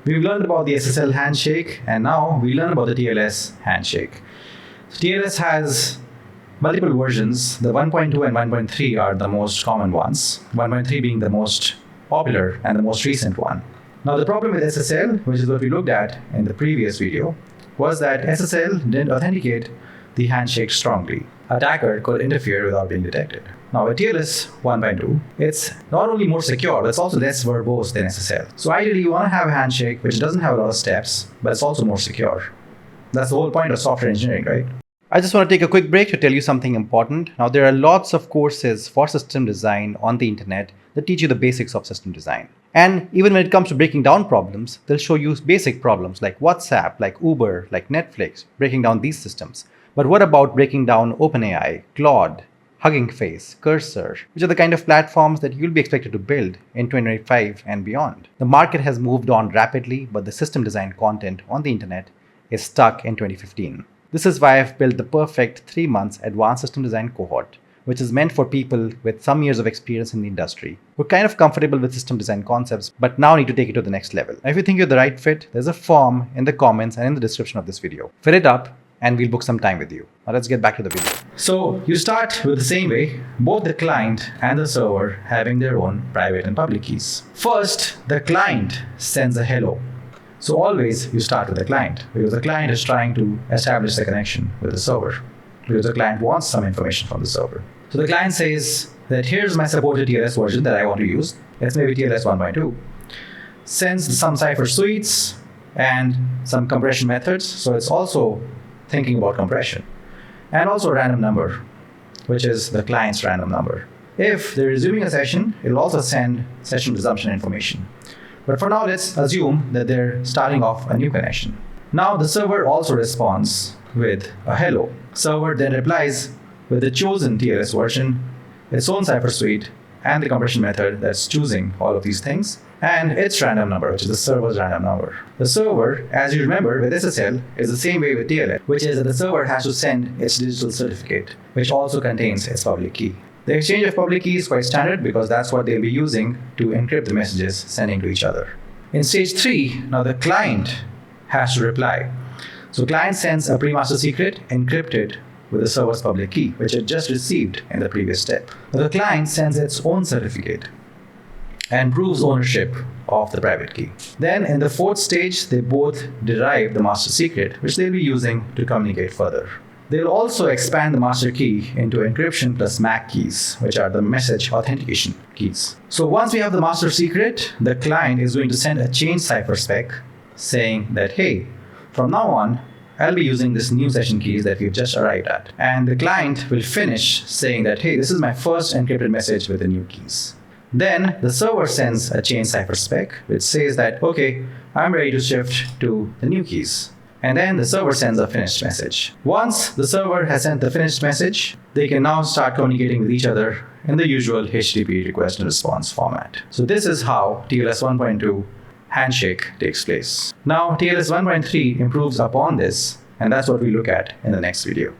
We've learned about the SSL handshake, and now we learn about the TLS handshake. So TLS has multiple versions. The 1.2 and 1.3 are the most common ones, 1.3 being the most popular and the most recent one. Now the problem with SSL, which is what we looked at in the previous video, was that SSL didn't authenticate the handshake strongly. Attacker could interfere without being detected. Now with TLS 1.2, it's not only more secure, but it's also less verbose than SSL. So ideally you want to have a handshake which doesn't have a lot of steps, but it's also more secure. That's the whole point of software engineering, right? I just want to take a quick break to tell you something important. Now there are lots of courses for system design on the internet that teach you the basics of system design. And even when it comes to breaking down problems, they'll show you basic problems like WhatsApp, like Uber, like Netflix, breaking down these systems. But what about breaking down OpenAI, Claude, Hugging Face, Cursor, which are the kind of platforms that you'll be expected to build in 2025 and beyond? The market has moved on rapidly, but the system design content on the internet is stuck in 2015. This is why I've built the perfect 3 months advanced system design cohort, which is meant for people with some years of experience in the industry, who are kind of comfortable with system design concepts, but now need to take it to the next level. Now, if you think you're the right fit, there's a form in the comments and in the description of this video. Fill it up, and we'll book some time with you. Now let's get back to the video. So you start with the same way, both the client and the server having their own private and public keys. First, the client sends a hello. So always you start with the client, because the client is trying to establish the connection with the server, because the client wants some information from the server. So the client says that here's my supported TLS version that I want to use. It's maybe TLS 1.2. Sends some cipher suites and some compression methods. So it's also thinking about compression. And also a random number, which is the client's random number. If they're resuming a session, it'll also send session resumption information. But for now, let's assume that they're starting off a new connection. Now the server also responds with a hello. Server then replies with the chosen TLS version, its own cipher suite, and the compression method that's choosing all of these things, and its random number, which is the server's random number. The server, as you remember with SSL, is the same way with TLS, which is that the server has to send its digital certificate, which also contains its public key. The exchange of public key is quite standard because that's what they'll be using to encrypt the messages sending to each other. In stage 3, now the client has to reply. So client sends a pre-master secret encrypted with the server's public key, which it just received in the previous step. The client sends its own certificate and proves ownership of the private key. Then in the 4th stage, they both derive the master secret, which they'll be using to communicate further. They'll also expand the master key into encryption plus MAC keys, which are the message authentication keys. So once we have the master secret, the client is going to send a change cipher spec saying that, hey, from now on, I'll be using this new session keys that we've just arrived at. And the client will finish saying that, hey, this is my first encrypted message with the new keys. Then the server sends a change cipher spec, which says that, okay, I'm ready to shift to the new keys. And then the server sends a finished message. Once the server has sent the finished message, they can now start communicating with each other in the usual HTTP request and response format. So this is how TLS 1.2 handshake takes place. Now TLS 1.3 improves upon this, and that's what we look at in the next video.